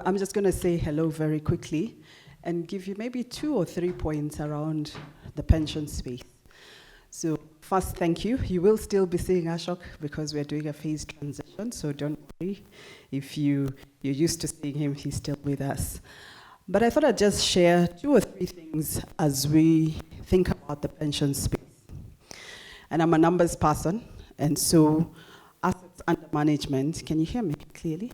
I'm just going to say hello very quickly and give you maybe 2 or 3 points around the pension space. So first, thank you. You will still be seeing Ashok because we're doing a phased transition, so don't worry. If you're used to seeing him, he's still with us. But I thought I'd just share 2 or 3 things as we think about the pension space. And I'm a numbers person, and so assets under management, can you hear me clearly?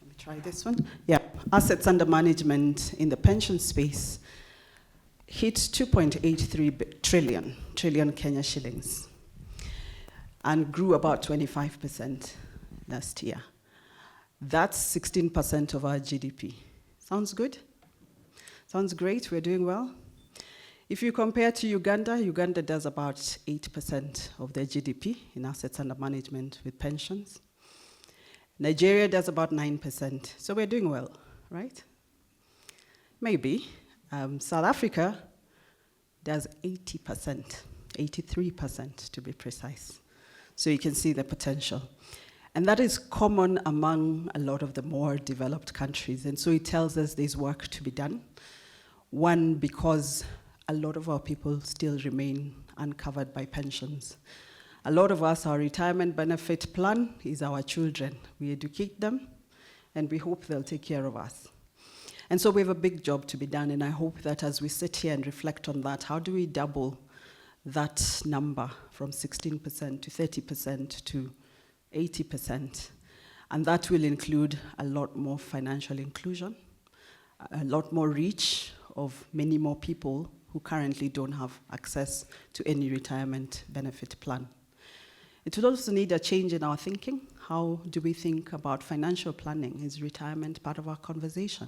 Let me try this one. Yeah, assets under management in the pension space hit 2.83 trillion Kenya shillings and grew about 25% last year. That's 16% of our GDP. Sounds good? Sounds great, we're doing well. If you compare to Uganda, Uganda does about 8% of their GDP in assets under management with pensions. Nigeria does about 9%, so we're doing well, right? Maybe. South Africa does 80%, 83% to be precise. So you can see the potential. And that is common among a lot of the more developed countries. And so it tells us there's work to be done. One, because a lot of our people still remain uncovered by pensions. A lot of us, our retirement benefit plan is our children. We educate them, and we hope they'll take care of us. And so we have a big job to be done, and I hope that as we sit here and reflect on that, how do we double that number from 16% to 30% to 80%? And that will include a lot more financial inclusion, a lot more reach of many more people who currently don't have access to any retirement benefit plan. It will also need a change in our thinking. How do we think about financial planning? Is retirement part of our conversation?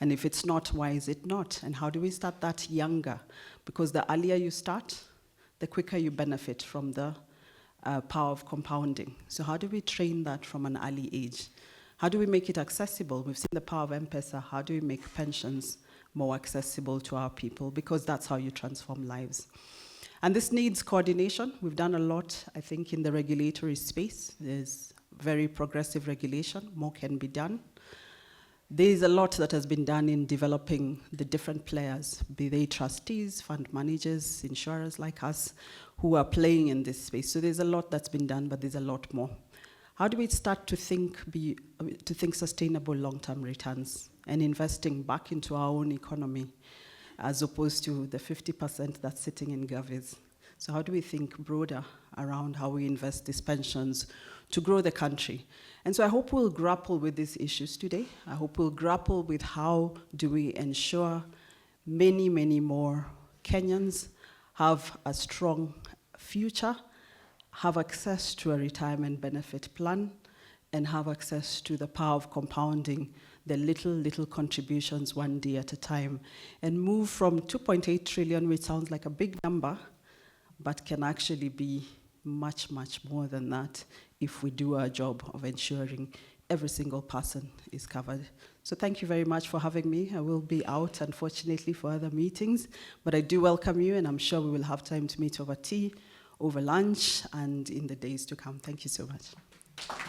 And if it's not, why is it not? And how do we start that younger? Because the earlier you start, the quicker you benefit from the power of compounding. So how do we train that from an early age? How do we make it accessible? We've seen the power of M-Pesa. How do we make pensions more accessible to our people? Because that's how you transform lives. And this needs coordination. We've done a lot, I think, in the regulatory space. There's very progressive regulation. More can be done. There's a lot that has been done in developing the different players, be they trustees, fund managers, insurers like us, who are playing in this space. So there's a lot that's been done, but there's a lot more. How do we start to think sustainable long-term returns and investing back into our own economy as opposed to the 50% that's sitting in govies? So how do we think broader around how we invest these pensions to grow the country? And so I hope we'll grapple with these issues today. I hope we'll grapple with how do we ensure many, many more Kenyans have a strong future, have access to a retirement benefit plan, and have access to the power of compounding the little contributions one day at a time, and move from 2.8 trillion, which sounds like a big number, but can actually be much, much more than that if we do our job of ensuring every single person is covered. So thank you very much for having me. I will be out, unfortunately, for other meetings, but I do welcome you, and I'm sure we will have time to meet over tea, over lunch, and in the days to come. Thank you so much.